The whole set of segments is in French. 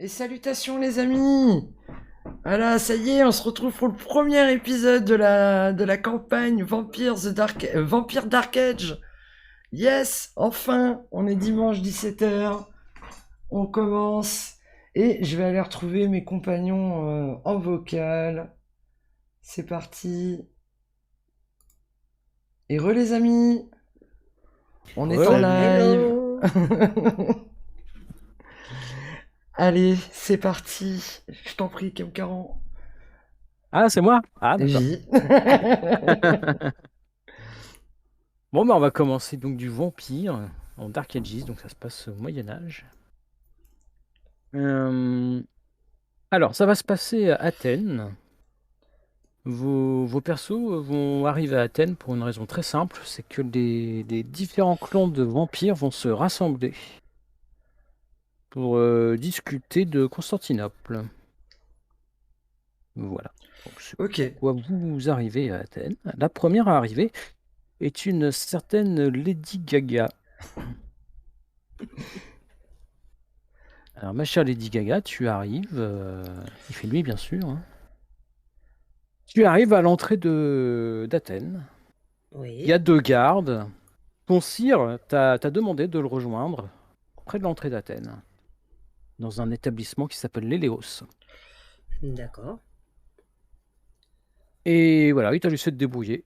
Et salutations les amis! Voilà, ça y est, on se retrouve pour le premier épisode de la campagne Vampire Dark Age. Yes, enfin, on est dimanche 17h, on commence. Et je vais aller retrouver mes compagnons en vocal. C'est parti. Et les amis, on est en live. Hello. Allez, c'est parti. Je t'en prie, Camcaran. Ah, c'est moi? Ah, d'accord. Oui. Bon, on va commencer donc du vampire en Dark Ages, donc ça se passe au Moyen-Âge. Alors, ça va se passer à Athènes. Vos persos vont arriver à Athènes pour une raison très simple, c'est que des différents clans de vampires vont se rassembler pour discuter de Constantinople. Voilà. Donc, c'est Ok. pourquoi vous arrivez à Athènes. La première à arriver est une certaine Lady Gaga. Alors, ma chère Lady Gaga, tu arrives, il fait nuit bien sûr, hein. Tu arrives à l'entrée d'Athènes. Il y a Oui, 2 gardes. Ton sire t'a demandé de le rejoindre près de l'entrée d'Athènes, dans un établissement qui s'appelle l'Héléos. d'accord. Et voilà, il t'a laissé te débrouiller.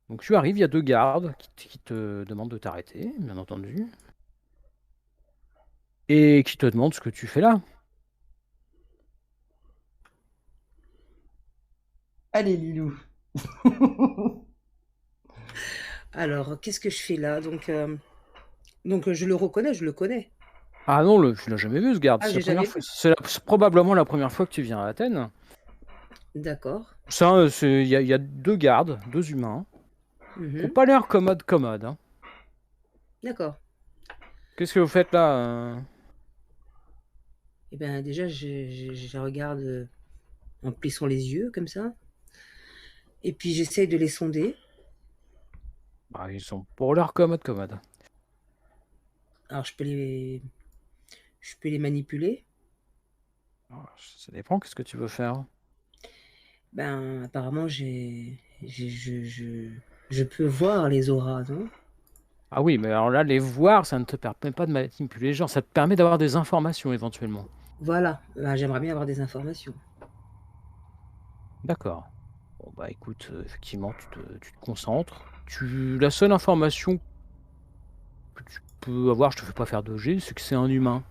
Donc tu arrives, il y a 2 gardes qui te demandent de t'arrêter, bien entendu. Et qui te demandent ce que tu fais là. Allez, Lilou. Alors, qu'est-ce que je fais là? Donc, je le reconnais, je le connais. Ah non, tu l'as jamais vu ce garde. Ah, C'est la j'ai première jamais fois, vu. c'est probablement la première fois que tu viens à Athènes. D'accord. Ça, il y a 2 gardes, 2 humains, qui n'ont Mhm. pas l'air commodes, hein. D'accord. Qu'est-ce que vous faites là Eh bien, déjà, je regarde en plissant les yeux, comme ça. Et puis, j'essaye de les sonder. Bah, ils sont pour l'air commodes. Alors, je peux les manipuler. Alors, ça dépend, qu'est-ce que tu veux faire? Ben, apparemment, je peux voir les auras, non? Ah oui, mais alors là, les voir, ça ne te permet pas de manipuler les gens, ça te permet d'avoir des informations éventuellement. Voilà. Ben, j'aimerais bien avoir des informations. D'accord. Bon bah écoute, effectivement, tu te concentres. La seule information que tu peux avoir, je te fais pas faire de jet, c'est que c'est un humain.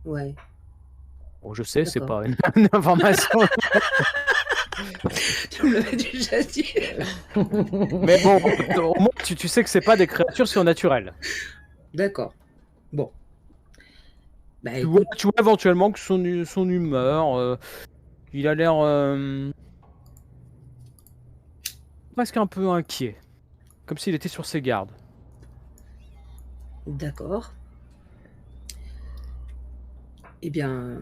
Ouais, Bon, je sais, c'est d'accord. pas une information. Tu me l'avais déjà dit. Mais bon, au moins tu sais que c'est pas des créatures surnaturelles. D'accord. Bon. Bah, Tu vois, écoute, tu vois éventuellement que son humeur, il a l'air presque un peu inquiet, comme s'il était sur ses gardes. d'accord. Eh bien,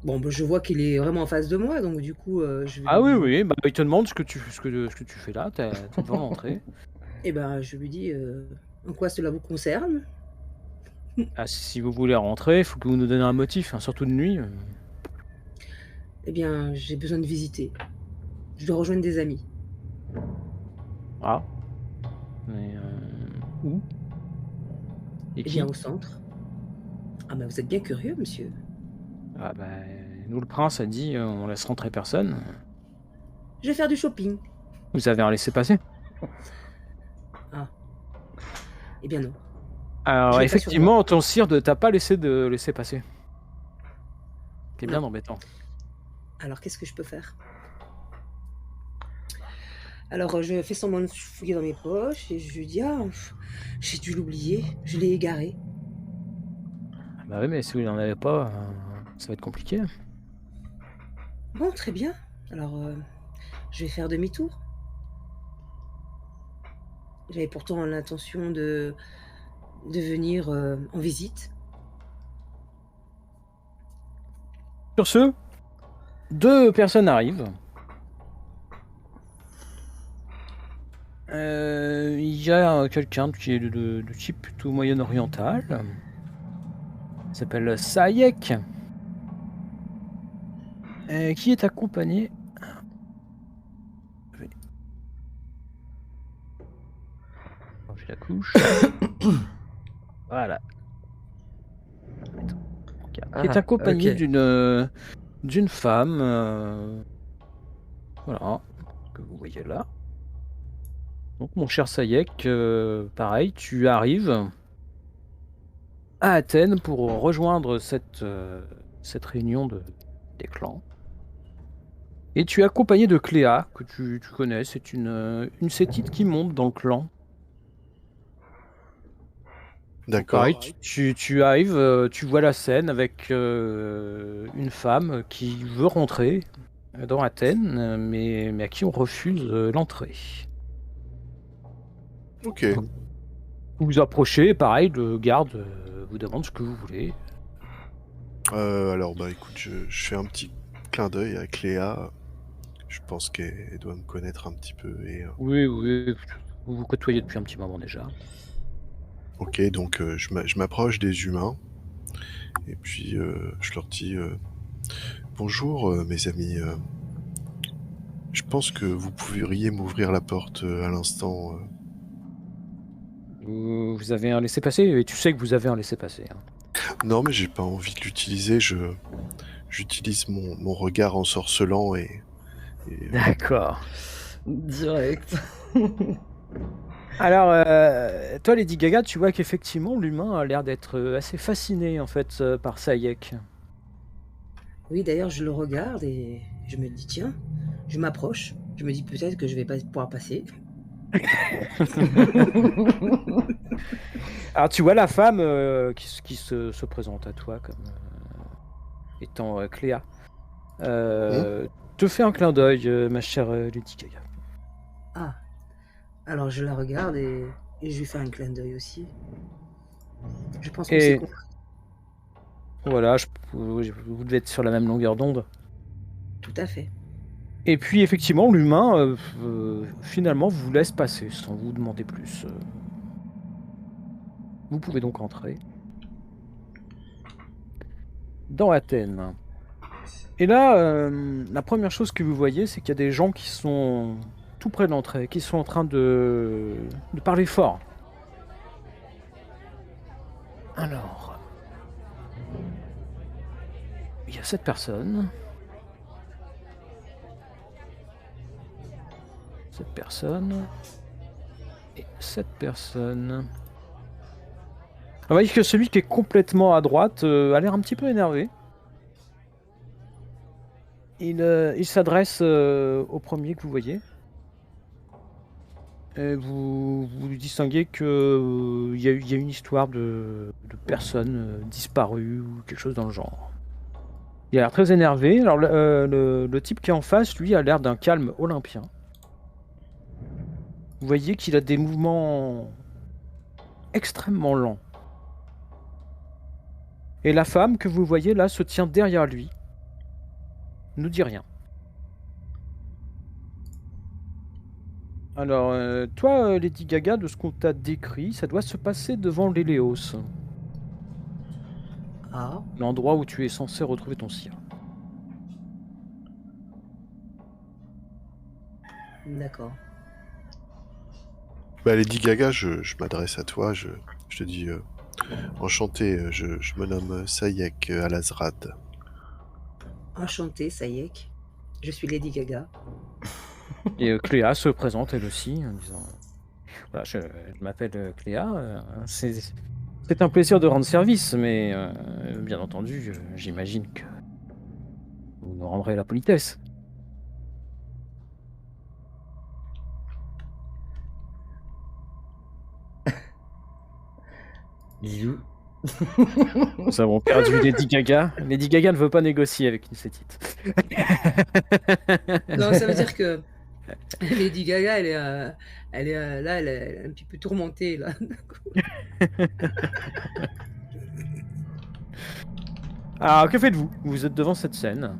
bon, bah, je vois qu'il est vraiment en face de moi, donc du coup, je vais Ah oui, lui oui, bah, il te demande ce que tu fais là, t'es devant l'entrée. eh ben, je lui dis, «En quoi cela vous concerne?» Ah, si vous voulez rentrer, il faut que vous nous donniez un motif, hein, surtout de nuit. «Eh bien, j'ai besoin de visiter. Je dois rejoindre des amis». Ah, mais où? Et «Eh bien, qui? au centre». «Ah bah, vous êtes bien curieux, monsieur». Ah bah, nous le prince a dit, on laisse rentrer personne. «Je vais faire du shopping». Vous avez un laissez-passer? «Ah, eh bien non, je Alors l'ai pas sur moi». effectivement, ton sire ne t'a pas laissé de laisser passer. C'est bien «Ah, embêtant. alors qu'est-ce que je peux faire?» Alors, je fais semblant de fouiller dans mes poches et je lui dis: «Ah, j'ai dû l'oublier, je l'ai égaré». Ah bah oui, mais si vous n'en avez pas, ça va être compliqué. «Bon, très bien. Alors, je vais faire demi-tour». J'avais pourtant l'intention de venir, en visite. Sur ce, 2 personnes arrivent. Il y a quelqu'un qui est de type plutôt moyen-oriental. Il s'appelle Sayek. Qui est accompagné. Je vais changer la couche. Voilà. Qui est accompagné ok. d'une femme. Voilà. Que vous voyez là. Donc, mon cher Sayek, pareil, tu arrives à Athènes pour rejoindre cette réunion des clans. Et tu es accompagné de Cléa, que tu connais. C'est une sétite qui monte dans le clan. Donc, D'accord. pareil, tu arrives, tu vois la scène avec une femme qui veut rentrer dans Athènes, mais à qui on refuse l'entrée. Ok. Vous vous approchez, pareil, le garde vous demande ce que vous voulez. Alors, bah écoute, je fais un petit clin d'œil à Cléa. Je pense qu'elle doit me connaître un petit peu. Et, Oui, vous vous côtoyez depuis un petit moment déjà. ok, donc je m'approche des humains. Et puis je leur dis bonjour mes amis. Je pense que vous pourriez m'ouvrir la porte à l'instant. Vous avez un laissez-passer, et tu sais que vous avez un laissez-passer. Hein. Non, mais j'ai pas envie de l'utiliser. J'utilise mon regard ensorcelant et D'accord. Direct. Alors, toi, Lady Gaga, tu vois qu'effectivement, l'humain a l'air d'être assez fasciné, en fait, par Sayek. Oui, d'ailleurs, je le regarde et je me dis, tiens, je m'approche. Je me dis peut-être que je vais pas pouvoir passer. Alors, tu vois la femme qui se présente à toi comme étant Cléa. Te fait un clin d'œil, ma chère Lady Gaga. Ah, alors je la regarde et je lui fais un clin d'œil aussi. Je pense qu'on s'est Et compris. voilà, vous devez être sur la même longueur d'onde. Tout à fait. Et puis, effectivement, l'humain, finalement, vous laisse passer sans vous demander plus. Vous pouvez donc entrer dans Athènes. Et là, la première chose que vous voyez, c'est qu'il y a des gens qui sont tout près de l'entrée, qui sont en train de parler fort. Alors, il y a cette personne. Cette personne. Et cette personne. On va dire que celui qui est complètement à droite a l'air un petit peu énervé. Il s'adresse au premier que vous voyez. Et vous distinguez que y a une histoire de personnes disparues ou quelque chose dans le genre. Il a l'air très énervé. Alors le type qui est en face, lui, a l'air d'un calme olympien. Vous voyez qu'il a des mouvements extrêmement lents. Et la femme que vous voyez là se tient derrière lui. Ne dit rien. Alors, toi, Lady Gaga, de ce qu'on t'a décrit, ça doit se passer devant l'Héléos. Ah, L'endroit où tu es censé retrouver ton sire. d'accord. bah, Lady Gaga, je m'adresse à toi. Je te dis enchanté. Je me nomme Sayek Alazrad. Enchantée, Sayek. Je suis Lady Gaga. Et Cléa se présente elle aussi en disant voilà, je m'appelle Cléa. C'est un plaisir de rendre service, mais bien entendu, j'imagine que vous nous rendrez la politesse. Bisous. Nous avons perdu Lady Gaga. Lady Gaga ne veut pas négocier avec une sétite. Non, ça veut dire que Lady Gaga, elle est là, elle est un petit peu tourmentée là. Alors, que faites-vous? Vous êtes devant cette scène.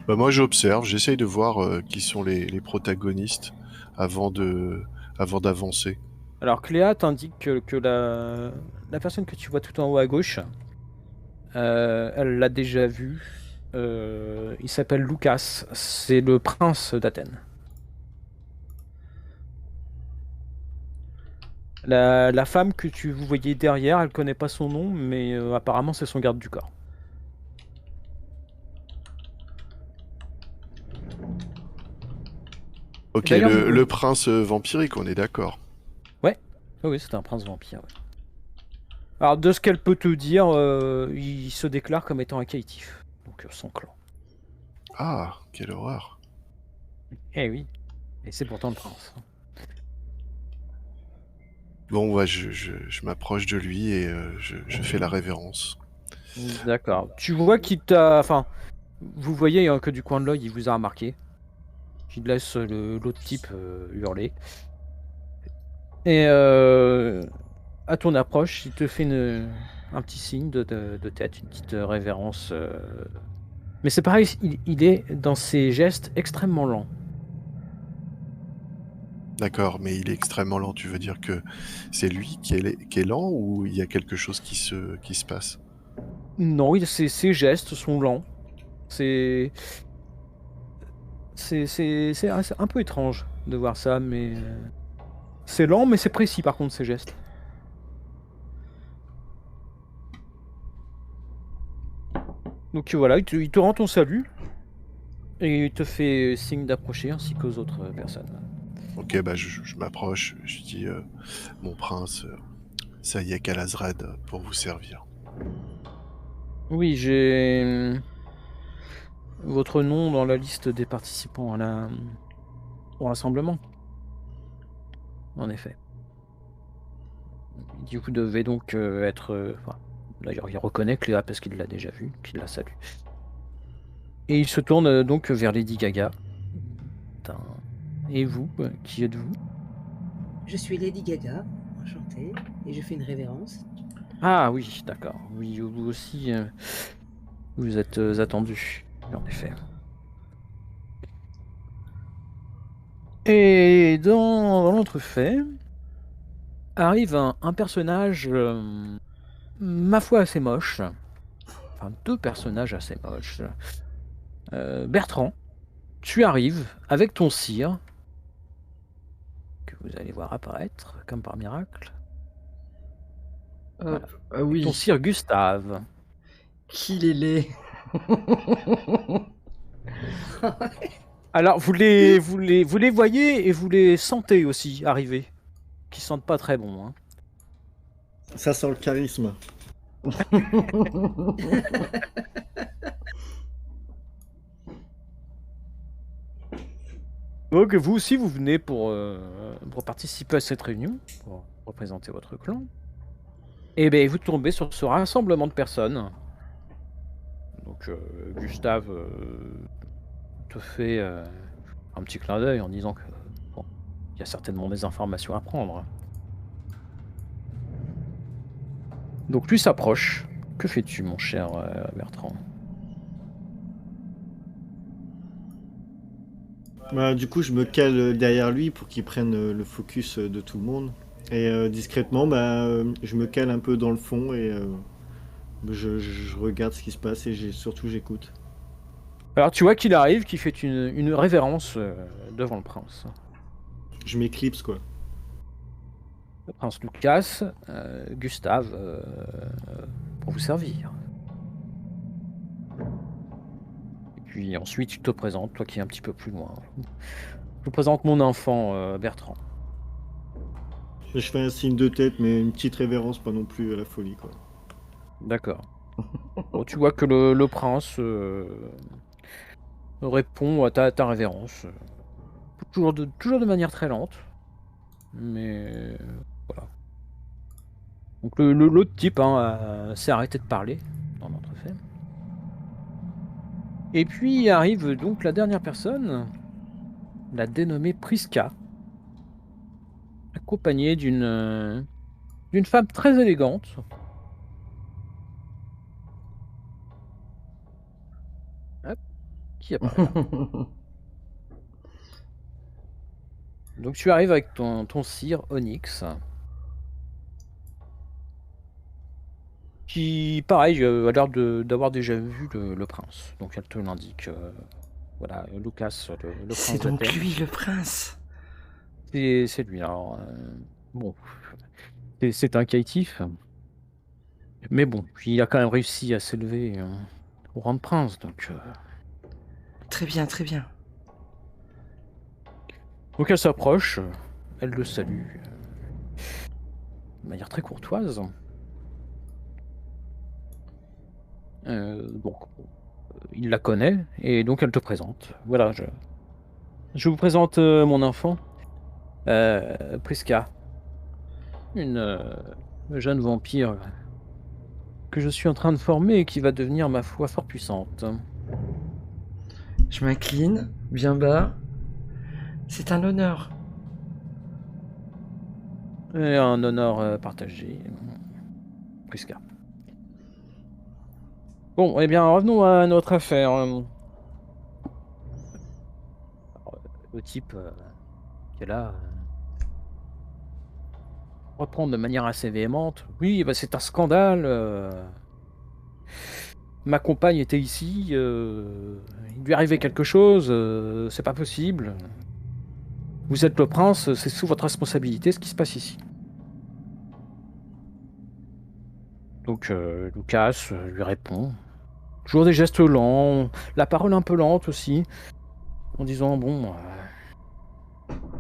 Bah, moi, j'observe. J'essaye de voir qui sont les protagonistes avant d'avancer. Alors, Cléa t'indique que la personne que tu vois tout en haut à gauche, Elle l'a déjà vu. Il s'appelle Lucas. C'est le prince d'Athènes. La femme que vous voyez derrière, elle connaît pas son nom, mais apparemment c'est son garde du corps. Ok, D'ailleurs, le prince vampirique, on est d'accord. Ouais, oui, c'est un prince vampire. Ouais. Alors, de ce qu'elle peut te dire, il se déclare comme étant un caïtif, donc son clan. Ah, quelle horreur. Eh oui, et c'est pourtant le prince. Bon, ouais, je m'approche de lui et je fais la révérence. D'accord. Tu vois qu'il t'a... Enfin, vous voyez que du coin de l'œil, il vous a remarqué. Il laisse l'autre type hurler. Et à ton approche, il te fait un petit signe de tête, une petite révérence. Mais c'est pareil, il est dans ses gestes extrêmement lents. D'accord, mais il est extrêmement lent. Tu veux dire que c'est lui qui est lent ou il y a quelque chose qui se passe? Non, ses gestes sont lents. C'est un peu étrange de voir ça, mais c'est lent, mais c'est précis par contre ses gestes. Donc voilà, il te rend ton salut et il te fait signe d'approcher ainsi qu'aux autres personnes. Ok, bah je m'approche, je dis mon prince, ça y est, Kalazred pour vous servir. Oui, j'ai votre nom dans la liste des participants au rassemblement. En effet. Du coup, devait donc être... enfin, d'ailleurs, il reconnaît Cléa parce qu'il l'a déjà vu, qu'il la salue. Et il se tourne donc vers Lady Gaga. Et vous, qui êtes-vous? Je suis Lady Gaga, enchantée, et je fais une révérence. Ah oui, d'accord. Oui, vous aussi, vous êtes attendus, en effet. Et dans l'entrefait, arrive un personnage, ma foi, assez moche. Enfin, deux personnages assez moches. Bertrand, tu arrives avec ton sire, que vous allez voir apparaître, comme par miracle. Hop. Voilà. Ah Avec ton oui, sire Gustave. qu'il est laid. Alors, vous les voyez et vous les sentez aussi arriver. Qui sentent pas très bon. Hein. Ça sent le charisme. Donc, vous aussi, vous venez pour participer à cette réunion, pour représenter votre clan. Et bien, vous tombez sur ce rassemblement de personnes. Donc, Gustave te fait un petit clin d'œil en disant que bon, il y a certainement des informations à prendre. Donc, lui s'approche. Que fais-tu, mon cher Bertrand? Bah, du coup, je me cale derrière lui pour qu'il prenne le focus de tout le monde. Et discrètement, je me cale un peu dans le fond et je regarde ce qui se passe et surtout j'écoute. Alors, tu vois qu'il arrive, qu'il fait une révérence devant le prince. Je m'éclipse, quoi. Le prince Lucas, Gustave, pour vous servir. Et puis ensuite, tu te présentes, toi qui es un petit peu plus loin. Je vous présente mon enfant, Bertrand. Je fais un signe de tête, mais une petite révérence, pas non plus à la folie, quoi. D'accord. Bon, tu vois que le prince répond à ta révérence. Toujours de manière très lente. Mais voilà. Donc l'autre type s'est arrêté de parler dans l'entrefait. Et puis arrive donc la dernière personne, la dénommée Priska, accompagnée d'une femme très élégante. Hop, qui apparaît là. Donc tu arrives avec ton sire Onyx, qui, pareil, a l'air d'avoir déjà vu le prince. Donc elle te l'indique. Voilà, Lucas, le C'est prince donc d'Athènes. lui le prince. C'est lui. Alors, bon, c'est un caïtif. Mais bon, il a quand même réussi à s'élever au rang de prince. Très bien, très bien. Donc elle s'approche, elle le salue de manière très courtoise. Donc, il la connaît et donc elle te présente. Voilà, je vous présente mon enfant, Prisca, une jeune vampire que je suis en train de former et qui va devenir, ma foi, fort puissante. Je m'incline, bien bas. C'est un honneur. Et un honneur partagé, Prisca. Bon, eh bien, revenons à notre affaire. Le type qui est là reprend de manière assez véhémente. Oui, bah, c'est un scandale. Ma compagne était ici. Il lui arrivait quelque chose. C'est pas possible. Vous êtes le prince. C'est sous votre responsabilité ce qui se passe ici. Donc Lucas lui répond. Toujours des gestes lents. La parole un peu lente aussi. En disant bon,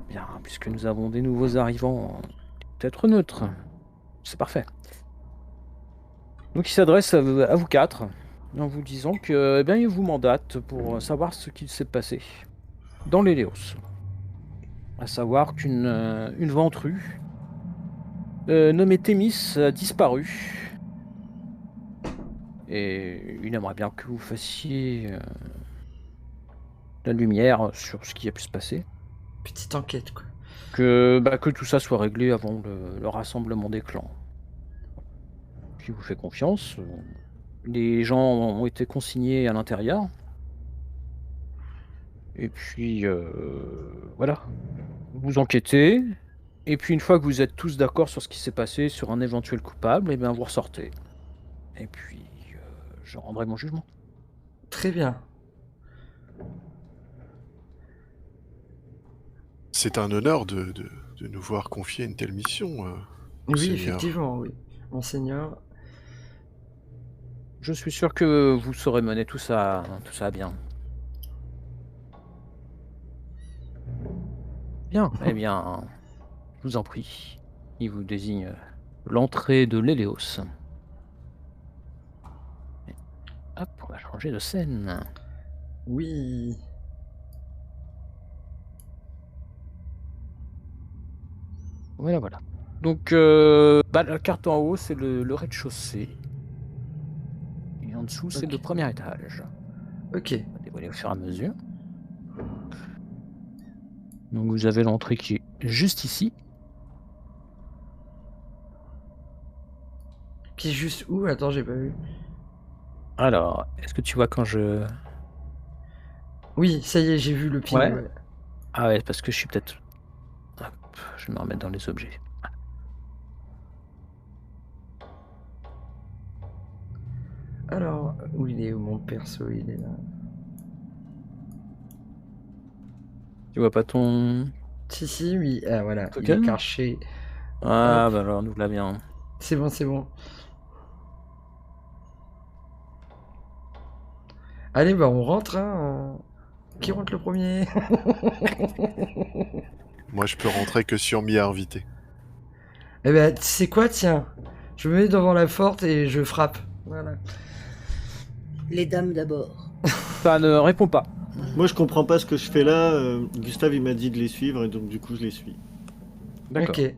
bien, puisque nous avons des nouveaux arrivants, peut-être neutre. C'est parfait. Donc il s'adresse à vous quatre en vous disant que, eh bien, il vous mandate pour savoir ce qu'il s'est passé dans l'Héléos. À savoir une ventrue nommée Thémis a disparu. Et il aimerait bien que vous fassiez la lumière sur ce qui a pu se passer. Petite enquête, quoi. Que tout ça soit réglé avant le rassemblement des clans. Puis vous fait confiance. Les gens ont été consignés à l'intérieur. Et puis, voilà. Vous enquêtez. Et puis, une fois que vous êtes tous d'accord sur ce qui s'est passé, sur un éventuel coupable, et bien vous ressortez. Et puis, je rendrai mon jugement. Très bien. C'est un honneur de nous voir confier une telle mission, Oui, Monseigneur. effectivement, oui. Monseigneur. Je suis sûr que vous saurez mener tout ça à bien. Bien, eh bien, je vous en prie. Il vous désigne l'entrée de l'Héléos. Hop, on va changer de scène. Oui. Voilà, voilà. Donc, la carte en haut, c'est le rez-de-chaussée. Et en dessous, c'est Ok. le premier étage. Ok. On va dévoiler au fur et à mesure. Donc, vous avez l'entrée qui est juste ici. Qui est juste où? Attends, j'ai pas vu. Alors, est-ce que tu vois quand je... Oui, ça y est, j'ai vu le ping. Ouais. Ouais. Ah ouais, parce que je suis peut-être... Hop, je vais me remettre dans les objets. Alors, où il est, où mon perso, il est là. Tu vois pas ton... Si, oui. Ah, voilà, il Token est caché. Ah, Hop. bah alors, nous l'a bien. C'est bon, c'est bon. Allez, bah on rentre, hein. Qui rentre le premier? Moi, je peux rentrer que si on m'y a invité. Eh ben, tu sais quoi, tiens. Je me mets devant la porte et je frappe. Voilà. Les dames d'abord. Ça ne répond pas. Moi, je comprends pas ce que je fais là. Gustave, il m'a dit de les suivre, et donc du coup, je les suis. D'accord. Ok.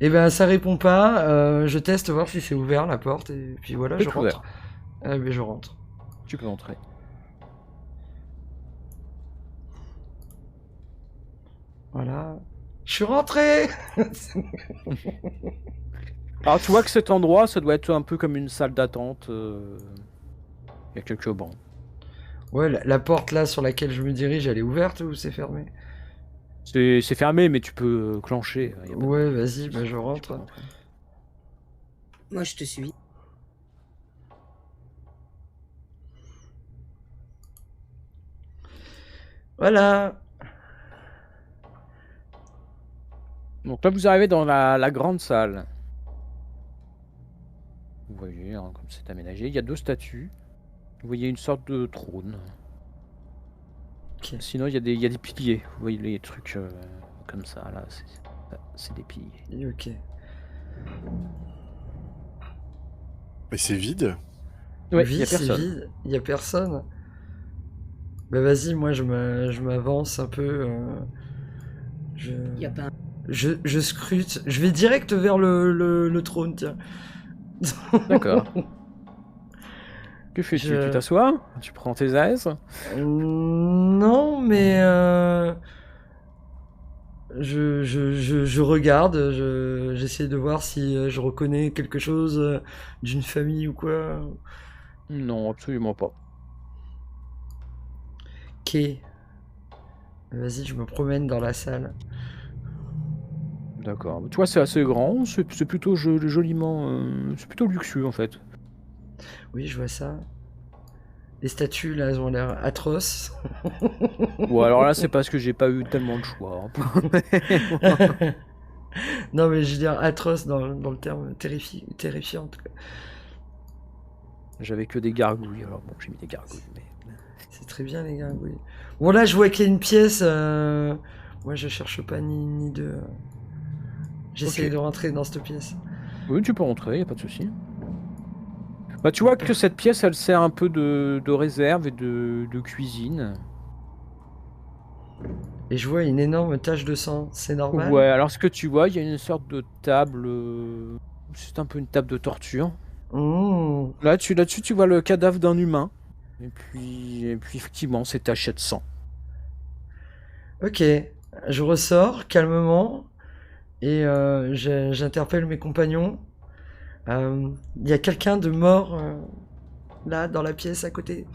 Eh ben, ça répond pas. Je teste voir si c'est ouvert la porte et puis voilà, C'est je rentre. ouvert. Ah, ben, je rentre. Tu peux entrer. Voilà. Je suis rentré. Alors, tu vois que cet endroit, ça doit être un peu comme une salle d'attente. Il y a quelques bancs. Ouais, la porte là sur laquelle je me dirige, elle est ouverte ou c'est fermé? C'est fermé, mais tu peux clencher. Y a pas de- Ouais, vas-y, bah je tu peux rentre. rentrer. Moi, je te suis. Voilà. Donc là, vous arrivez dans la grande salle. Vous voyez, hein, comme c'est aménagé, il y a 2 statues. Vous voyez une sorte de trône. Ok. Sinon, il y a des piliers. Vous voyez les trucs comme ça, là, c'est des piliers. Ok. Mais c'est vide. Ouais, Oui, il y a c'est personne. vide. Il y a personne. Bah vas-y, moi je m'avance un peu. Je... Il y a pas un... je scrute. Je vais direct vers le trône, tiens. D'accord. Que fais-tu? Je- Tu t'assois? Tu prends tes aises? Non, mais je regarde, j'essaie de voir si je reconnais quelque chose d'une famille ou quoi. Non, absolument pas. Ok. Vas-y, je me promène dans la salle. D'accord. Tu vois, c'est assez grand, c'est plutôt joliment... c'est plutôt luxueux, en fait. Oui, je vois ça. Les statues, là, elles ont l'air atroces. Bon, alors là, c'est parce que j'ai pas eu tellement de choix. Hein. Non, mais je veux dire atroces dans le terme terrifiant, en tout cas. J'avais que des gargouilles, alors bon, j'ai mis des gargouilles, mais... C'est très bien, les gars, oui. Bon, là, je vois qu'il y a une pièce. Moi, je cherche pas ni deux. J'essaie Ok. de rentrer dans cette pièce. Oui, tu peux rentrer, y a pas de souci. Bah, tu vois que cette pièce, elle sert un peu de réserve et de cuisine. Et je vois une énorme tache de sang. C'est normal? Ouais, alors ce que tu vois, il y a une sorte de table... c'est un peu une table de torture. Mmh. Là-dessus, tu vois le cadavre d'un humain. Et puis effectivement, c'est taché de sang. Ok. Je ressors calmement. Et j'interpelle mes compagnons. Il y a quelqu'un de mort là, dans la pièce à côté.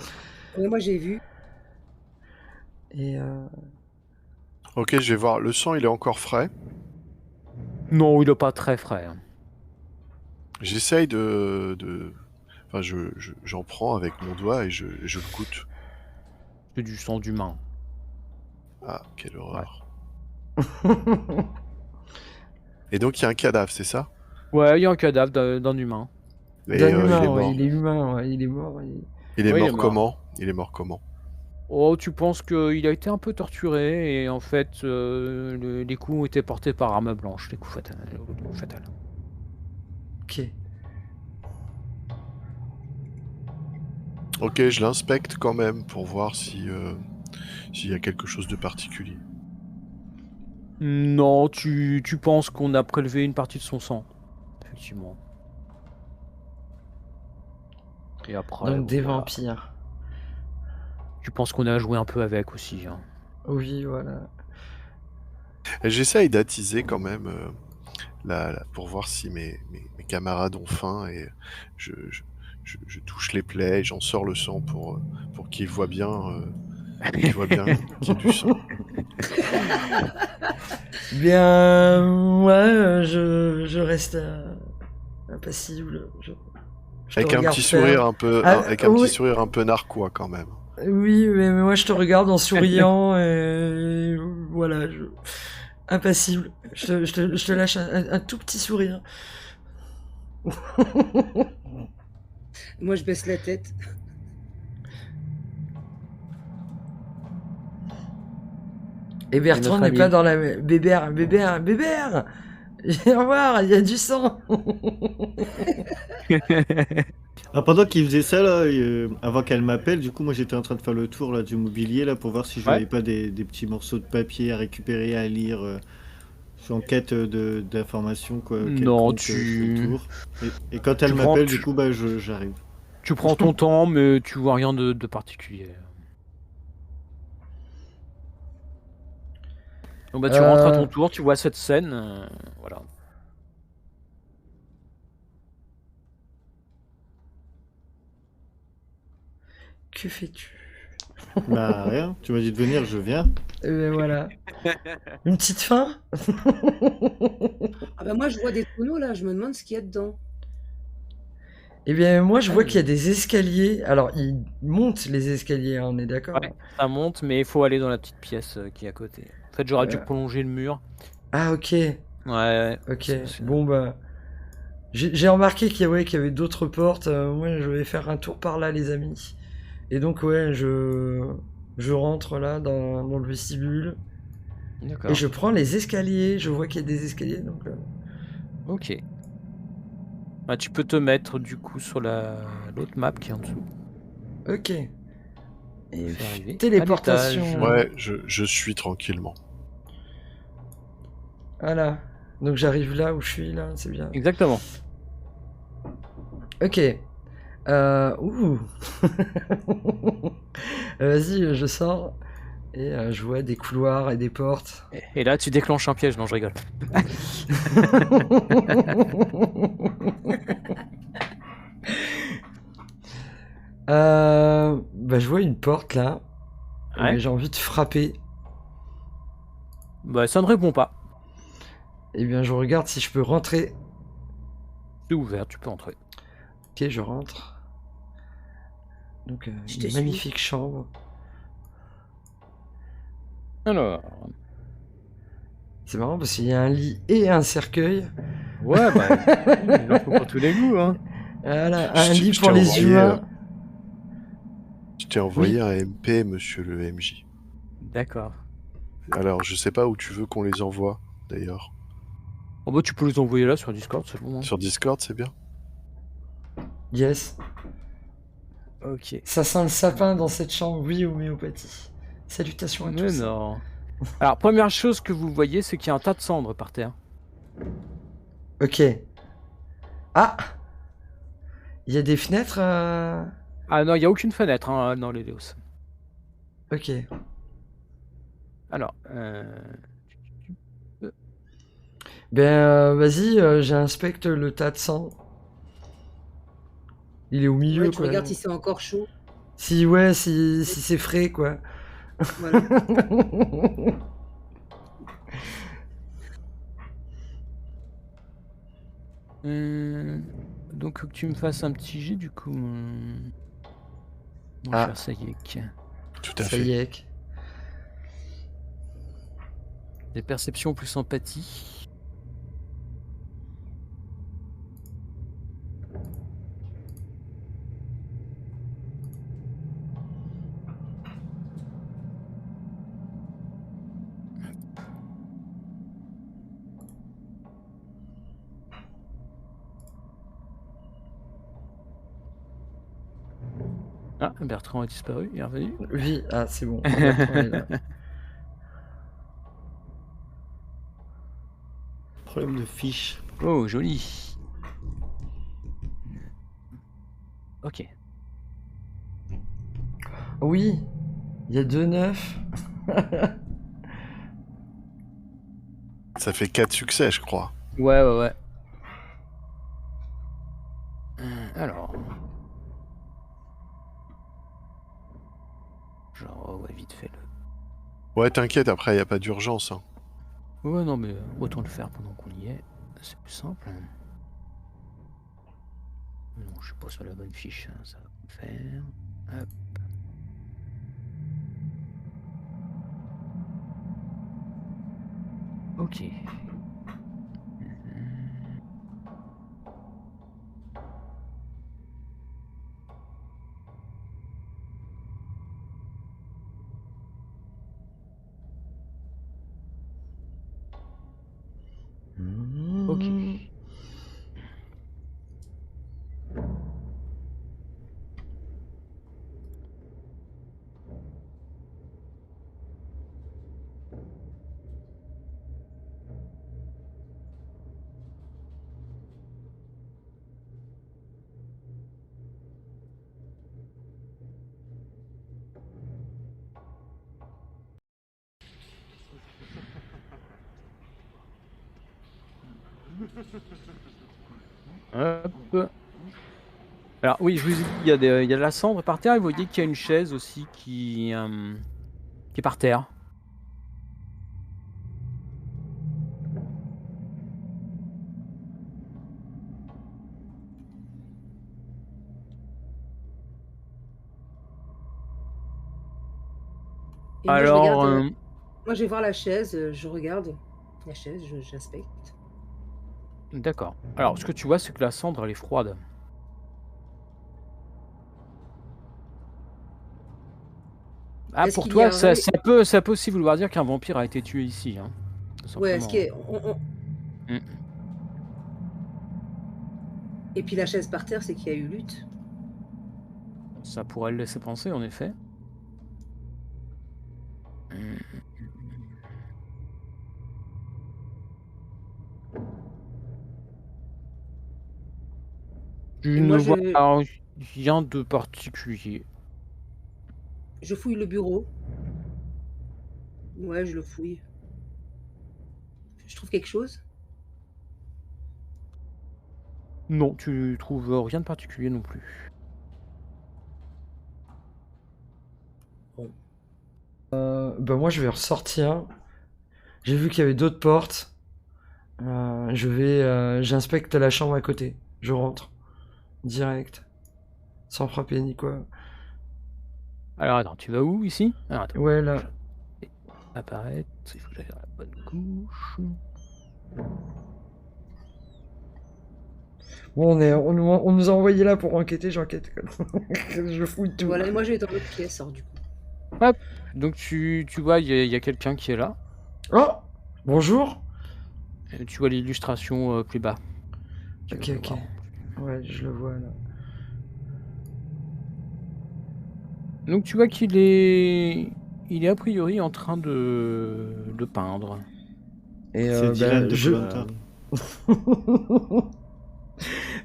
Ouais, moi j'ai vu. Et Ok, je vais voir. Le sang, il est encore frais. Non, il est pas très frais. Hein. J'essaye Enfin, j'en prends avec mon doigt et je le goûte. C'est du sang d'humain. Ah, quelle horreur. Et donc, il y a un cadavre, c'est ça? Ouais, il y a un cadavre d'un humain. Et d'un il est humain, mort. ouais, il est humain, ouais, il est mort. Il est Ouais, il mort est mort. comment? Il est mort comment? Oh, tu penses qu'il a été un peu torturé et en fait, les coups ont été portés par arme blanche, les coups fatals. Ok. Ok, je l'inspecte quand même pour voir s'il y a quelque chose de particulier. Non, tu penses qu'on a prélevé une partie de son sang. Effectivement. Et après, Donc bon, des voilà. vampires. Tu penses qu'on a joué un peu avec aussi. Hein. Oui, voilà. Et j'essaye d'attiser quand même pour voir si mes camarades ont faim et je touche les plaies et j'en sors le sang pour qu'ils voient bien qu'il y a du sang. Bien, ouais, je reste impassible. Je Avec te un regarde petit faire. sourire un peu, Ah, avec un oui. petit sourire un peu narquois quand même. Oui, mais moi je te regarde en souriant et voilà, impassible. Je te lâche un tout petit sourire. Moi je baisse la tête. Et Bertrand notre n'est ami. pas dans la... Bébert! Viens voir, il y a du sang! Ah, pendant qu'il faisait ça, là, avant qu'elle m'appelle, du coup, moi j'étais en train de faire le tour là, du mobilier là, pour voir si je Ouais. voyais pas des petits morceaux de papier à récupérer, à lire. Je suis en quête d'informations, quoi. Non, quelconques, je fais le tu... tour. Et quand elle tu prends- m'appelle, tu- du coup, bah, j'arrive. Tu prends ton temps, mais tu vois rien de particulier. Donc bah tu rentres à ton tour, tu vois cette scène, voilà. Que fais-tu? Bah, rien. Tu m'as dit de venir, je viens. Et ben voilà. Une petite faim? Ah bah moi je vois des tonneaux là, je me demande ce qu'il y a dedans. Eh bien, moi, je vois qu'il y a Alors. des escaliers. Alors, ils montent les escaliers, hein, on est d'accord? Ouais, ça monte, mais il faut aller dans la petite pièce qui est à côté. En fait, j'aurais dû Euh, prolonger le mur. Ah, ok. Ouais, Ok. c'est parce que... Bon, bah. J'ai remarqué qu'il y avait d'autres portes. Moi, je vais faire un tour par là, les amis. Et donc, ouais, je rentre là dans le vestibule. Et D'accord. je prends les escaliers. Je vois qu'il y a des escaliers. Donc, Ok. Bah, tu peux te mettre du coup sur l'autre map qui est en dessous. ok. Et Faire arriver à téléportation. l'étage. Ouais, je suis tranquillement. Voilà. Donc, j'arrive là où je suis, là. C'est bien. Exactement. Ok. Ouh. Vas-y, je sors. Et je vois des couloirs et des portes. Et là, tu déclenches un piège. Non, je rigole. Bah, je vois une porte là. Ouais. Mais j'ai envie de frapper. Bah, ça ne répond pas. Eh bien, je regarde si je peux rentrer. C'est ouvert, tu peux entrer. Ok, je rentre. Donc, Je te une suis. magnifique chambre. Alors. C'est marrant parce qu'il y a un lit et un cercueil. Ouais, bah, il en faut pour tous les goûts, hein. Voilà, un Je lit je pour t'ai les envoyé, humains. je t'ai envoyé un MP, monsieur le MJ. D'accord. Alors, je sais pas où tu veux qu'on les envoie, d'ailleurs. Oh, bah, tu peux les envoyer là sur Discord, c'est bon. Hein. Sur Discord, c'est bien? Yes. Ok. Ça sent le sapin dans cette chambre. Oui, homéopathie. Salutations à Mais tous. non. Alors, première chose que vous voyez, c'est qu'il y a un tas de cendres par terre. Ok. Ah, il y a des fenêtres. Ah non, il n'y a aucune fenêtre hein, dans les Léos. Ok. Alors, Ben, vas-y, j'inspecte le tas de sang. Il est au milieu, Ouais, tu quoi. regardes si c'est encore chaud. Si, ouais, si c'est frais, quoi. Voilà. donc, faut que tu me fasses un petit jet du coup, mon Ah. cher Sayek. Tout à Ça fait. y est. Des perceptions plus empathie. Ah, Bertrand a disparu, il est revenu. Oui, ah, c'est bon. Bertrand est là. Problème de fiche. Oh, joli. Ok. Oui, il y a 2 9. Ça fait 4 succès, je crois. Ouais, ouais, ouais. Alors. Genre, ouais, vite fait le. Ouais, t'inquiète, après, y a pas d'urgence. Hein. Ouais, non, mais autant le faire pendant qu'on y est. C'est plus simple. Non, je suis pas sur la bonne fiche. Hein, ça va me faire. Hop. Ok. Ok. Hop. Alors oui, je vous ai dit, il y a de la cendre par terre et vous voyez qu'il y a une chaise aussi qui est par terre. Et moi, je Alors, regarde. Moi, je vais voir la chaise, je regarde la chaise, j'inspecte. d'accord. Alors, ce que tu vois, c'est que la cendre, elle est froide. Ah, Est-ce pour qu'il y a toi, un ça peut aussi vouloir dire qu'un vampire a été tué ici, hein, tout Ouais, est-ce simplement. qu'il y a... Mm. Et puis la chaise par terre, c'est qu'il y a eu lutte. Ça pourrait le laisser penser, en effet. Mm. Tu Et ne moi, vois rien de particulier. je fouille le bureau. Ouais, je le fouille. Je trouve quelque chose. Non, tu trouves rien de particulier non plus. Bah moi je vais ressortir. J'ai vu qu'il y avait d'autres portes. J'inspecte la chambre à côté. Je rentre. Direct. Sans frapper ni quoi. Alors, attends, tu vas où, ici? Alors, attends. Ouais, là. Apparaître, il faut que j'aille dans la bonne couche. Bon, on nous a envoyé là pour enquêter, j'enquête. Je fouille tout. Voilà, et moi, je vais dans l'autre pièce, alors, du coup. Hop. Donc, tu vois, il y a quelqu'un qui est là. Oh, bonjour. Et tu vois l'illustration plus bas. Tu Ok, vas le ok. voir. Ouais, je le vois là. Donc, tu vois qu'il est... Il est a priori en train de peindre. Et C'est Dylan de je... Koh-Lanta.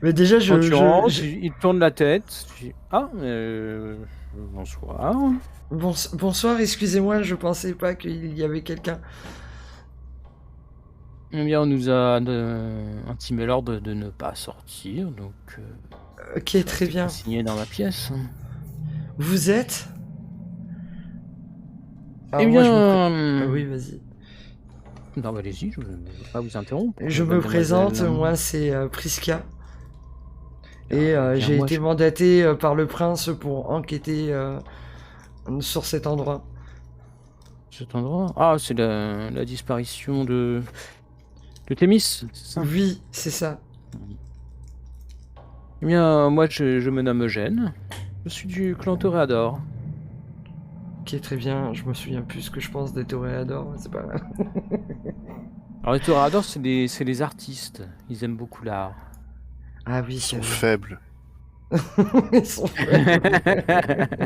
Mais déjà, Quand tu rentres, il tourne la tête. Tu dis, ah, bonsoir. Bonsoir, excusez-moi, je pensais pas qu'il y avait quelqu'un. Eh bien, on nous a intimé l'ordre de ne pas sortir, donc... Ok, très bien. Signé dans ma pièce. Vous êtes Eh bien... Oui, vas-y. Non, bah, allez-y, je ne vais pas vous interrompre. Je me présente, moi c'est Priska. Et j'ai été mandaté par le prince pour enquêter sur cet endroit. Cet endroit? Ah, c'est la disparition de Thémis, c'est ça? Oui, c'est ça. Eh bien, moi je me nomme Eugène. Je suis du clan Toréador. Ok, très bien. Je me souviens plus ce que je pense des Toréadors, c'est pas mal. Alors les Toréadors, c'est les artistes. Ils aiment beaucoup l'art. Ah oui, Ils sont faibles. Ils sont faibles.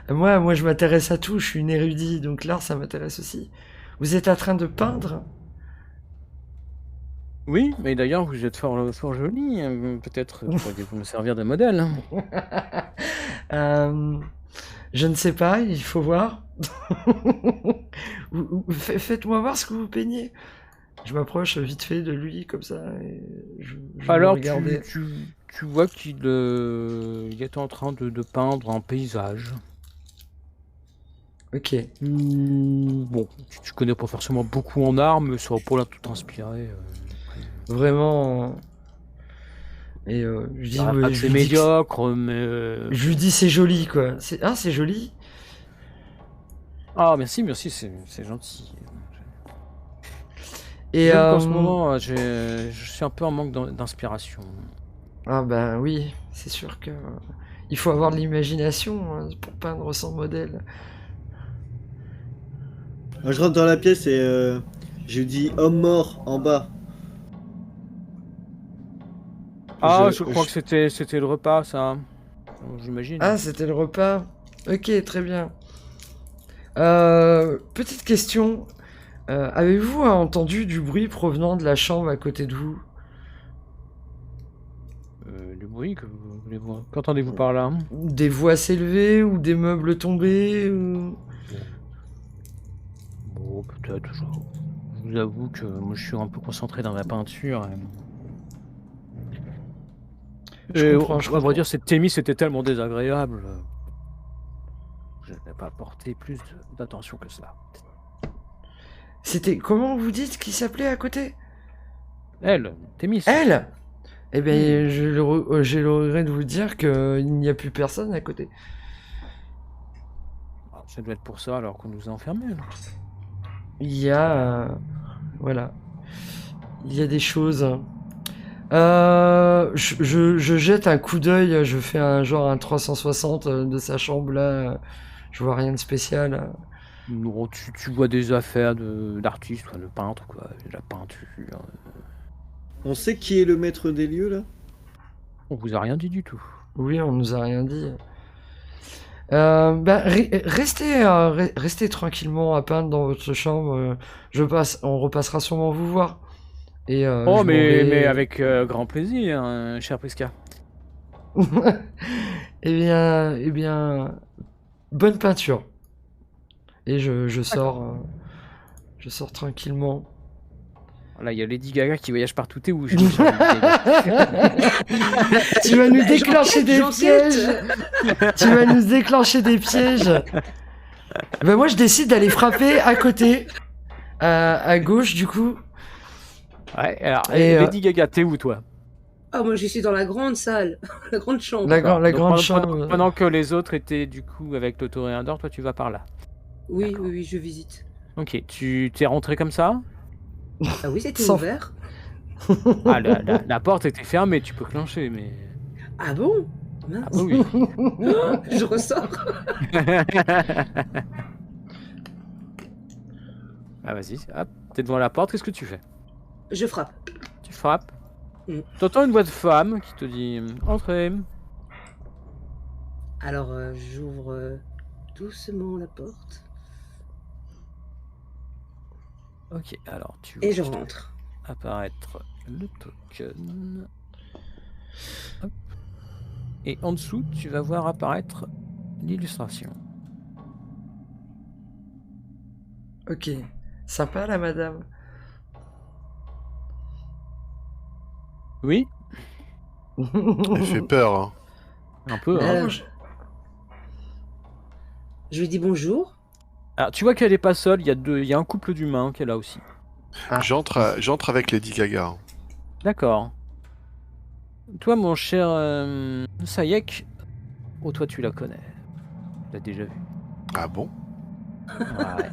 Moi, je m'intéresse à tout. Je suis une érudit, donc l'art, ça m'intéresse aussi. Vous êtes en train de peindre? Oui, mais d'ailleurs, vous êtes fort joli. Peut-être pourriez-vous me servir de modèle. Je ne sais pas, il faut voir. Faites-moi voir ce que vous peignez. Je m'approche vite fait de lui, comme ça, et je Alors, regardais. tu vois qu'il est en train de peindre un paysage. Ok. Bon, tu connais pas forcément beaucoup en art, mais ça va pas là tout inspiré. Vraiment. Et je dis, Pas que c'est médiocre, mais... Je lui dis c'est joli, quoi. C'est joli. Ah, merci, c'est gentil. Et en ce moment, je suis un peu en manque d'inspiration. Ah bah oui, c'est sûr que il faut avoir de l'imagination hein, pour peindre sans modèle. Je rentre dans la pièce et je dis homme mort en bas. Ah, je crois que c'était le repas, ça. J'imagine. Ah, c'était le repas. Ok, très bien. Petite question. Avez-vous entendu du bruit provenant de la chambre à côté de vous? Du bruit qu'entendez-vous par là? Des voix s'élever ou des meubles tombés ou... Bon, peut-être. Je vous avoue que moi je suis un peu concentré dans ma peinture. Je comprends. À vrai dire, cette Thémis était tellement désagréable. Je n'ai pas porté plus d'attention que cela. C'était... Comment vous dites qu'il s'appelait à côté? Elle, Thémis. Elle? Eh bien, j'ai le regret de vous dire qu'il n'y a plus personne à côté. Ça doit être pour ça alors qu'on nous a enfermés. Là. Il y a... voilà. Il y a des choses. Je jette un coup d'œil, je fais un 360 de sa chambre là. Je vois rien de spécial. Non, tu vois des affaires d'artistes, de peintre, quoi. De la peinture. On sait qui est le maître des lieux là? On vous a rien dit du tout. Oui, on nous a rien dit. Restez tranquillement à peindre dans votre chambre. On repassera sûrement vous voir. Et, Oh, je m'en mais vais. avec grand plaisir, cher Prisca. Eh bien, bonne peinture. Et je sors tranquillement. Là, il y a Lady Gaga qui voyage partout. T'es où, Lady Gaga? Tu vas nous déclencher des j'enquête. pièges. Tu vas nous déclencher des pièges. Ben moi, je décide d'aller frapper à côté, à gauche du coup. Ouais, alors, Et, Lady Gaga, t'es où, toi? Ah, moi, je suis dans la grande salle, la grande chambre. La Donc, grande pendant- chambre. Pendant que les autres étaient, du coup, avec l'autoréandor, toi, tu vas par là. Oui, D'accord. oui, oui, je visite. Ok, tu t'es rentré comme ça? Ah oui, c'était Sans- ouvert. Ah, la porte était fermée, tu peux clencher, mais... Ah bon? Ah Mince. bah oui. Je ressors. Ah, vas-y, hop, t'es devant la porte, qu'est-ce que tu fais? Je frappe. Tu frappes. Mm. T'entends une voix de femme qui te dit « Entrez ». Alors, j'ouvre doucement la porte Ok, alors tu et je vois rentre. apparaître le token. Hop. Et en dessous, tu vas voir apparaître l'illustration. Ok, sympa la madame. Oui, Elle fait peur, hein. un peu. Hein. Alors, je lui dis bonjour. Alors, tu vois qu'elle est pas seule, il y a un couple d'humains qui est là aussi. Ah. J'entre avec Lady Gaga. D'accord. Toi, mon cher Sayek, oh, toi, tu la connais. Tu l'as déjà vue. Ah bon? Ouais.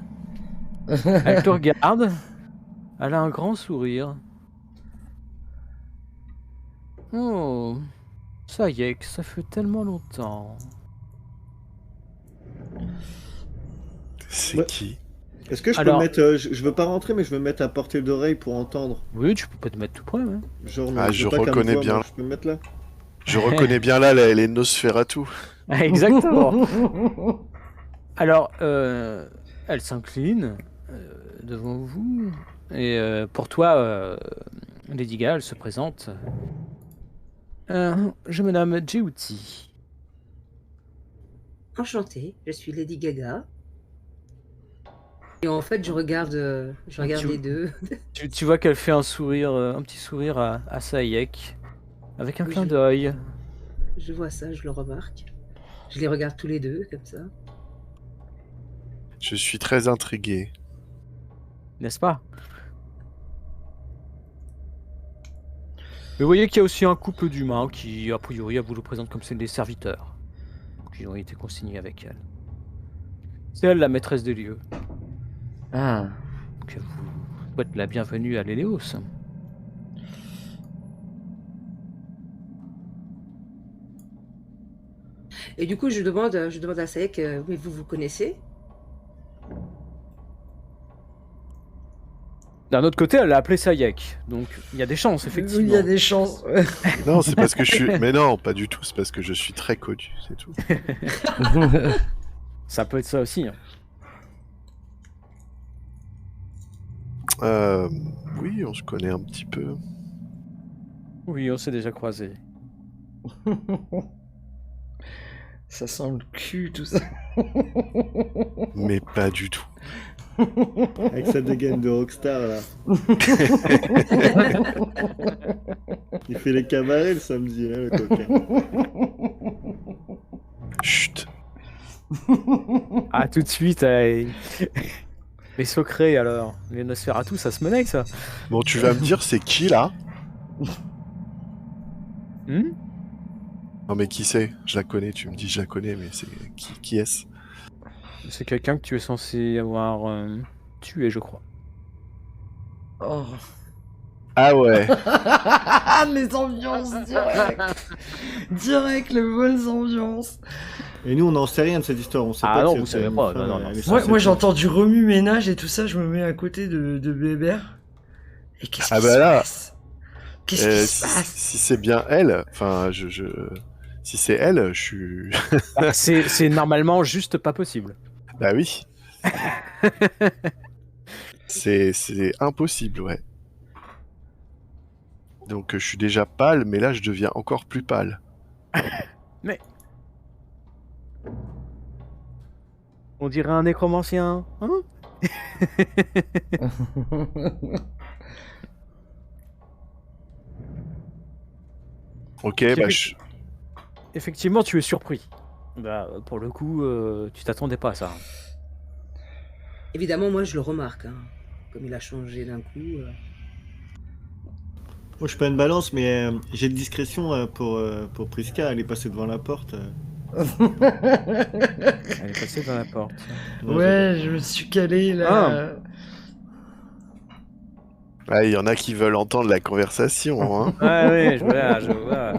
Elle te regarde. Elle a un grand sourire. Oh, Sayek, ça fait tellement longtemps. C'est Ouais. qui? Est-ce que je Alors- peux mettre. Je veux pas rentrer, mais je veux mettre à portée d'oreille pour entendre. Oui, tu peux pas te mettre tout près. Ouais. Genre, Ah, mais je veux pas qu'elle me reconnais voie, bien. moi, je peux me mettre là. Je reconnais bien là les Nosferatu. Exactement. Alors, elle s'incline devant vous. Et pour toi, Lady Gaga, elle se présente. Je me nomme Jeuti. Enchantée, je suis Lady Gaga. Et en fait, je regarde les deux. Tu vois qu'elle fait un sourire, un petit sourire à Sayek, avec un Oui, clin je- d'œil. Je vois ça, je le remarque. Je les regarde tous les deux, comme ça. Je suis très intrigué. N'est-ce pas? Mais vous voyez qu'il y a aussi un couple d'humains qui, a priori, elle vous le présente comme c'est des serviteurs. Qui ont été consignés avec elle. C'est elle la maîtresse des lieux. Ah. Donc elle vous souhaite la bienvenue à l'Héléos. Et du coup, je demande à Sayek, mais vous connaissez? D'un autre côté, elle l'a appelé Sayek. Donc il y a des chances, effectivement. Il y a des chances. Non, c'est parce que je suis. Mais non, pas du tout. C'est parce que je suis très connu, c'est tout. Ça peut être ça aussi. Hein. Oui, on se connaît un petit peu. Oui, on s'est déjà croisés. Ça sent le cul, tout ça. Mais pas du tout. Avec sa dégaine de rockstar là. Il fait les cabarets le samedi, hein, le coquin. Chut. Ah, tout de suite, les secrets alors. Les Nosferatu, ça se menait ça. Bon, tu vas me dire, c'est qui là? Hmm. Non, mais qui c'est? Je la connais, tu me dis je la connais, mais c'est qui est-ce? C'est quelqu'un que tu es censé avoir tué, je crois. Oh. Ah ouais. Les ambiances direct. Direct, les bonnes ambiances. Et nous, on n'en sait rien de cette histoire. On sait Ah pas non, que vous cette savez pas, femme, non, non. elle est Moi, censée moi être- j'entends du remue-ménage et tout ça, je me mets à côté de Bébert. Et qu'est-ce Ah qui bah se là, passe? Qu'est-ce qui se passe? si c'est bien elle, enfin, si c'est elle, je suis. Ah, c'est normalement juste pas possible. Bah oui. C'est impossible, ouais. Donc je suis déjà pâle, mais là je deviens encore plus pâle. Mais... On dirait un nécromancien, hein? Ok, bah je... Effectivement, tu es surpris. Bah, pour le coup, tu t'attendais pas à ça. Évidemment, moi, je le remarque. Hein. Comme il a changé d'un coup. Moi, je suis pas une balance, mais j'ai de discrétion pour Priska. Elle est passée devant la porte. Elle est passée dans la porte. Ouais, je me suis calé là. Ah, il y en a qui veulent entendre la conversation, hein. Ouais, je vois.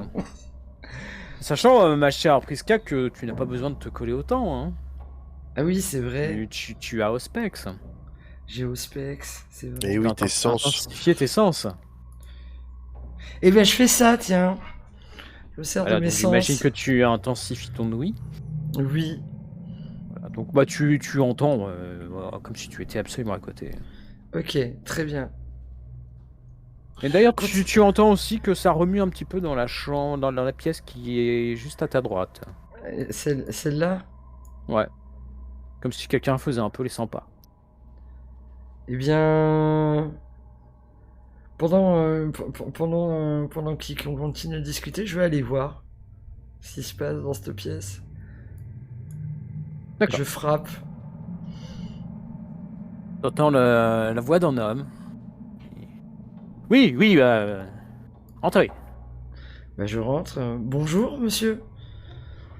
Sachant, ma chère Priska, que tu n'as pas besoin de te coller autant, hein. Ah oui, c'est vrai. Tu as Auspex. J'ai Auspex, c'est vrai. Et oui, tes sens. Intensifier tes sens. Eh bien, je fais ça, tiens. Je me sers Voilà, de mes donc sens. j'imagine que tu intensifies ton ouïe. Oui. Voilà, donc bah tu entends voilà, comme si tu étais absolument à côté. Ok, très bien. Et d'ailleurs, tu entends aussi que ça remue un petit peu dans la chambre, dans la pièce qui est juste à ta droite. Celle-là? Ouais. Comme si quelqu'un faisait un peu les 100 pas. Eh bien... Pendant qu'on continue de discuter, je vais aller voir ce qui se passe dans cette pièce. D'accord. Je frappe. T'entends la voix d'un homme. Oui, entrez. Bah, je rentre. Bonjour, monsieur.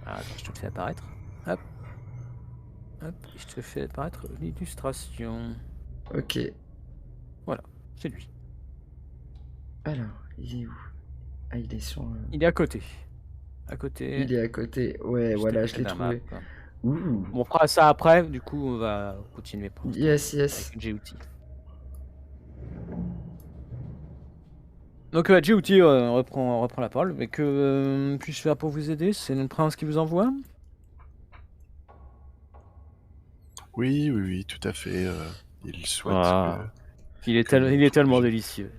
Ah, attends, je te le fais apparaître. Hop. Hop, je te fais apparaître l'illustration. Ok. Voilà, c'est lui. Alors, il est où? Ah, il est sur... Il est à côté. À côté. Il est à côté. Ouais, voilà, je l'ai trouvé. Ouh. On fera ça après, du coup on va continuer pour Yes. avec JOT. Donc JOT reprend la parole, mais que puis-je faire pour vous aider? C'est le prince qui vous envoie? Oui, tout à fait. Il souhaite Ah. que... Il est tellement délicieux.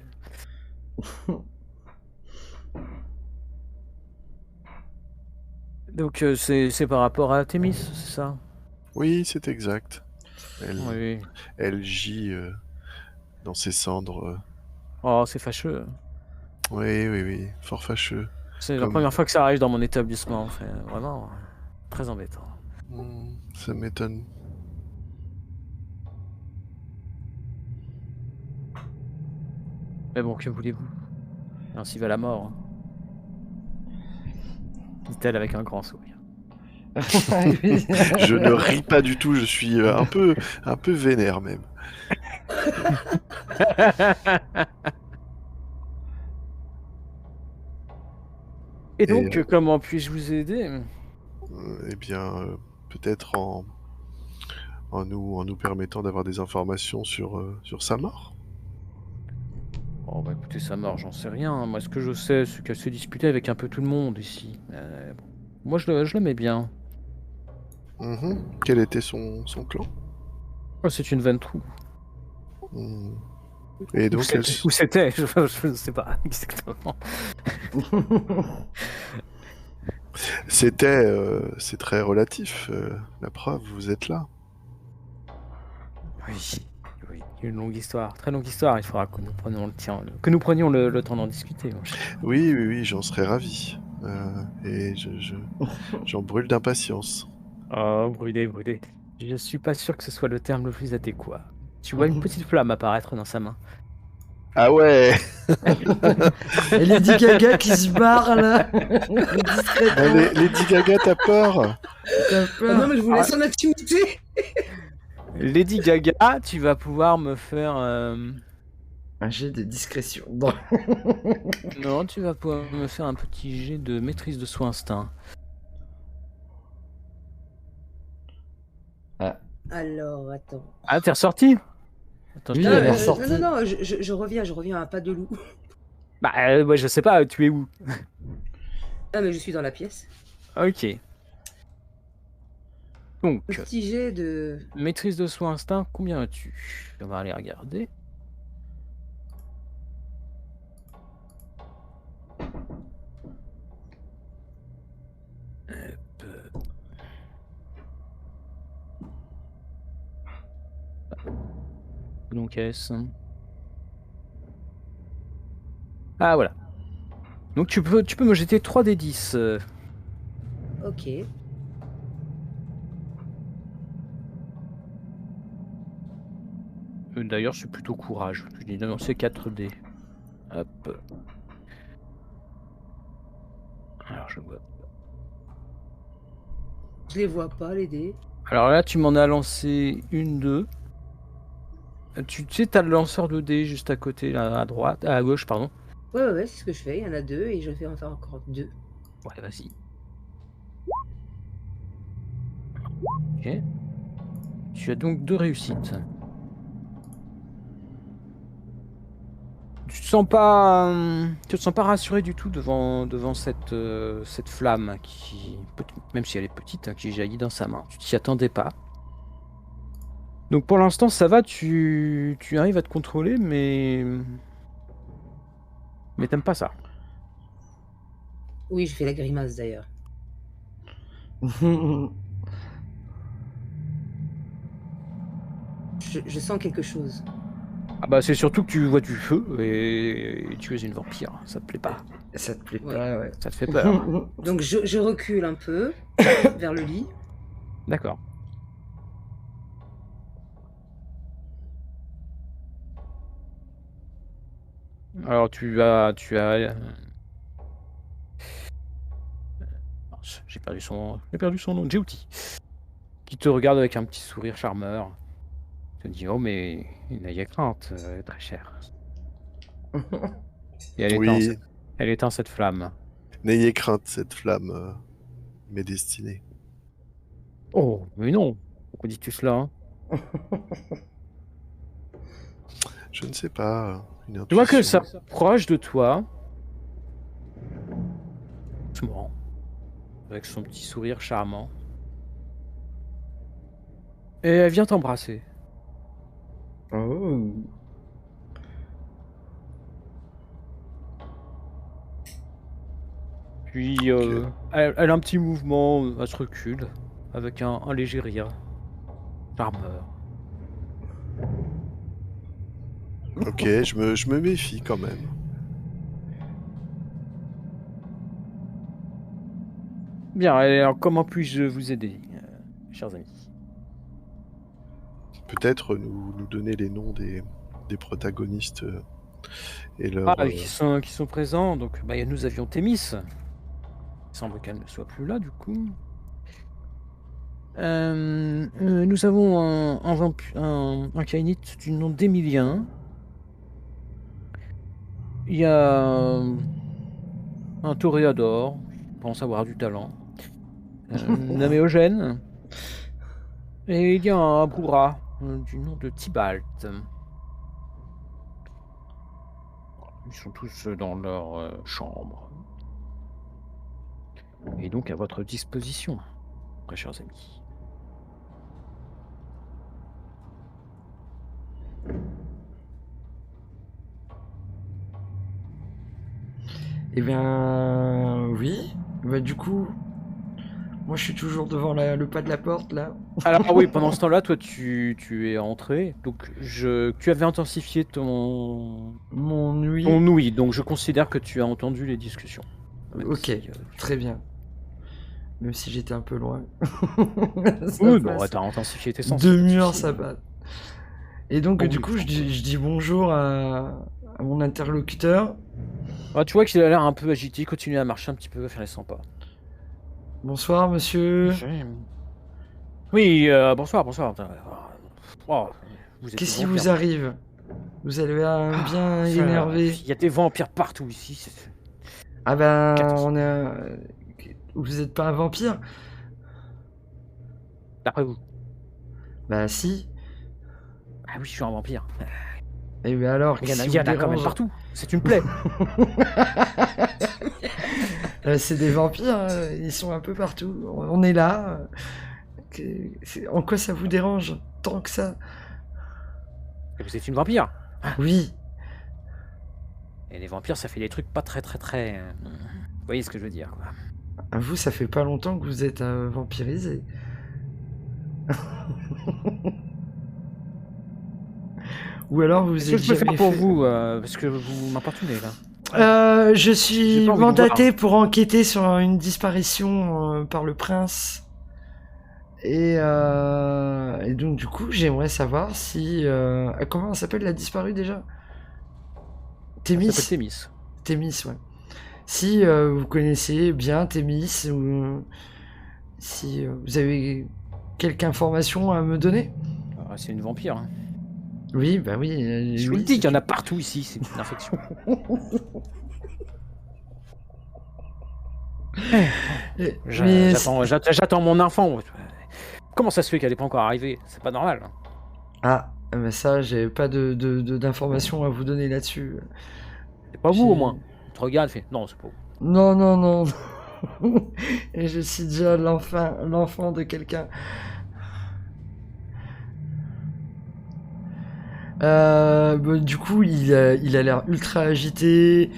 Donc c'est par rapport à Thémis, c'est ça? Oui, c'est exact. Oui. Elle gît dans ses cendres. Oh, c'est fâcheux. Oui, fort fâcheux. C'est la première fois que ça arrive dans mon établissement, enfin, vraiment très embêtant. Ça m'étonne. Mais bon, que voulez-vous? Ainsi va la mort. Hein. Dit-elle avec un grand sourire. Je ne ris pas du tout, je suis un peu vénère même. Et donc, comment puis-je vous aider? Eh bien, peut-être en nous permettant d'avoir des informations sur sa mort. Oh bah écoutez, sa mort, j'en sais rien. Moi, ce que je sais, c'est qu'elle s'est disputée avec un peu tout le monde ici. Bon. Moi, je l'aimais bien. Quel était son clan? Oh, c'est une Ventrue. Et donc, Où c'était je ne sais pas exactement. c'est très relatif. La preuve, vous êtes là. Oui, une longue histoire, très longue histoire. Il faudra que nous prenions le temps d'en discuter. Mon cher. Oui, j'en serais ravi. Et j'en brûle d'impatience. Oh, brûler. Je suis pas sûr que ce soit le terme le plus adéquat. Tu vois une petite flamme apparaître dans sa main. Ah ouais. Et Lady Gaga qui se barre là. Lady Gaga, t'as peur? T'as Ah peur? non, mais je vous laisse en intimité. Lady Gaga, tu vas pouvoir me faire... Un jet de discrétion. Non, tu vas pouvoir me faire un petit jet de maîtrise de soi instinct. Alors, attends. Ah, t'es ressorti? Attends, Oui, je te elle est regarde. ressortie. non, je reviens à pas de loup. Bah, ouais, je sais pas, tu es où? Ah, mais je suis dans la pièce. Ok. Donc, Un petit jet de... maîtrise de soi instinct, combien as-tu? On va aller regarder. Hop. Donc, S. Ah, voilà. Donc, tu peux me jeter 3 des 10. Ok. D'ailleurs, c'est plutôt courage. Je dis non, c'est 4 dés. Hop. Alors, je vois. Je les vois pas, les dés. Alors là, tu m'en as lancé une, 2. Tu sais, t'as le lanceur de dés juste à côté, là, à droite, à gauche, pardon. Ouais, c'est ce que je fais. Il y en a 2 et je fais en faire encore 2. Ouais, vas-y. Ok. Tu as donc 2 réussites. Tu te sens pas rassuré du tout devant cette flamme qui, même si elle est petite, hein, qui jaillit dans sa main. Tu t'y attendais pas. Donc pour l'instant, ça va, tu arrives à te contrôler, mais t'aimes pas ça. Oui, je fais la grimace d'ailleurs. Je sens quelque chose. Ah bah c'est surtout que tu vois du feu et tu es une vampire. Ça te plaît pas. Ça te plaît Ouais. pas, ouais. Ça te fait peur. Donc je recule un peu vers le lit. D'accord. Alors j'ai perdu son nom, Jyoti, qui te regarde avec un petit sourire charmeur. Te dit oh mais n'ayez crainte, très cher. Et Oui, elle éteint cette flamme. n'ayez crainte, cette flamme m'est destinée. Oh mais non, pourquoi dis-tu cela, hein? Je ne sais pas, une Tu vois que intuition. ça s'approche de toi, doucement, avec son petit sourire charmant, et elle vient t'embrasser. Oh. Puis Ok. elle a un petit mouvement, elle se recule, avec un léger rire. Charmeur. Ok, je me méfie quand même. Bien, alors comment puis-je vous aider, chers amis? Peut-être nous donner les noms des protagonistes et leur... Qui sont présents, donc bah, nous avions Thémis. Il semble qu'elle ne soit plus là, du coup. Nous avons un kainite du nom d'Emilien. Il y a un toréador, je pense avoir du talent, nommé Eugène. Et il y a un bourra du nom de Tybalt. Ils sont tous dans leur chambre. Et donc à votre disposition, très chers amis. Eh bien, oui. Bah du coup, moi je suis toujours devant le pas de la porte là. Alors oui, pendant ce temps-là, toi tu es entré, donc tu avais intensifié ton Mon ouïe, donc je considère que tu as entendu les discussions. Même Ok, si, très bien. Même si j'étais un peu loin. Ça oui, bon, passe. t'as intensifié tes sens. Deux pas de murs, souci. ça passe. Et donc, Oh du oui, coup, je franchement. dis bonjour à mon interlocuteur. Ah, tu vois qu'il a l'air un peu agité, il continue à marcher un petit peu, à faire les 100 pas. Bonsoir, monsieur. Oui, bonsoir. Oh, vous êtes Qu'est-ce des qui vous vampires. arrive? Vous avez l'air bien énervé. Il y a des vampires partout ici. Ah ben, Catastrophe. Vous êtes pas un vampire? D'après vous. Bah si. Ah oui, je suis un vampire. Et ben alors, Il y en qu'est-ce a, qui il y vous en a quand même dérange? partout. C'est une plaie. C'est des vampires, ils sont un peu partout. On est là. En quoi ça vous dérange tant que ça? Et vous êtes une vampire. Oui. Et les vampires, ça fait des trucs pas très. Vous voyez ce que je veux dire, quoi. Vous, ça fait pas longtemps que vous êtes vampirisé. Ou alors vous Qu'est-ce que êtes je peux jamais faire pour fait... vous parce que vous m'importunez là. Je J'ai suis pas envie de vous mandaté pour enquêter sur une disparition par le prince. Et donc du coup, j'aimerais savoir si... comment s'appelle la disparue déjà? Ça Thémis? s'appelle Thémis. Thémis, ouais. Si vous connaissez bien Thémis, ou si vous avez quelques informations à me donner? Ah, c'est une vampire. Hein. Oui, bah oui. Je vous oui, le dis, il y en a partout ici, c'est une infection. Mais J'attends mon enfant. Comment ça se fait qu'elle n'est pas encore arrivée? C'est pas normal. ah, mais ça, j'ai pas d'informations à vous donner là-dessus. C'est pas vous au moins. Tu te regardes, fait non, c'est pas vous. Non, non, non. Et je suis déjà l'enfant de quelqu'un. Bah, du coup, il a l'air ultra agité.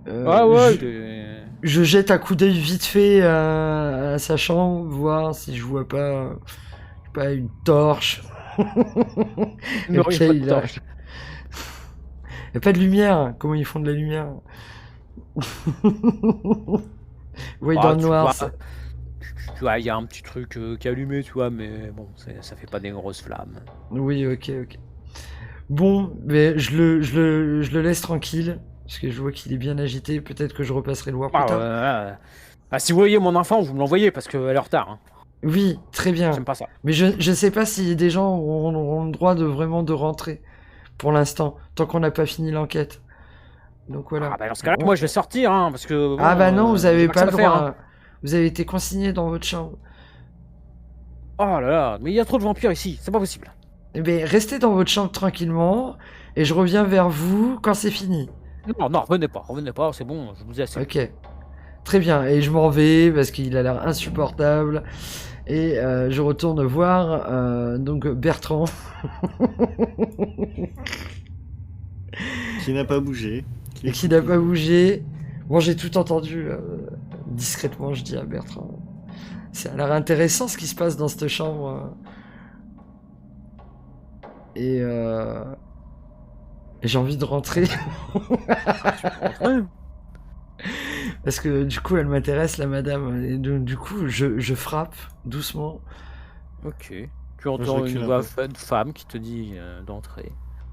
Ah ouais, Je jette un coup d'œil vite fait à sa chambre, voir si je vois pas, une torche. il n'aurait pas de Il a... torche. y a pas de lumière. Comment ils font de la lumière? Oui, dans le tu noir. vois, tu vois, il y a un petit truc qui est allumé, tu vois, mais bon, ça fait pas des grosses flammes. Oui, ok. Bon, mais je le laisse tranquille, parce que je vois qu'il est bien agité. Peut-être que je repasserai le voir plus tard. Si vous voyez mon enfant, vous me l'envoyez parce qu'elle est en retard. Hein. Oui, très bien. J'aime pas ça. Mais je sais pas si des gens auront le droit de rentrer, pour l'instant, tant qu'on n'a pas fini l'enquête. Donc voilà. Ah bah dans ce cas-là, moi je vais sortir, hein, parce que... Ah bah non, vous avez j'ai pas le que ça à droit. faire, hein. Vous avez été consigné dans votre chambre. Oh là là, mais il y a trop de vampires ici, c'est pas possible. Eh bien, restez dans votre chambre tranquillement, et je reviens vers vous quand c'est fini. Non, revenez pas, c'est bon, je vous ai assez. Ok. Très bien, et je m'en vais, parce qu'il a l'air insupportable. Et je retourne voir donc Bertrand. Qui n'a pas bougé. Et qui n'a pas bougé. Bon, j'ai tout entendu discrètement, je dis à Bertrand. Ça a l'air intéressant ce qui se passe dans cette chambre. Et j'ai envie de rentrer. Parce que du coup, elle m'intéresse, la madame. Et donc, du coup, je frappe doucement. Ok. Tu entends une voix de femme qui te dit d'entrer.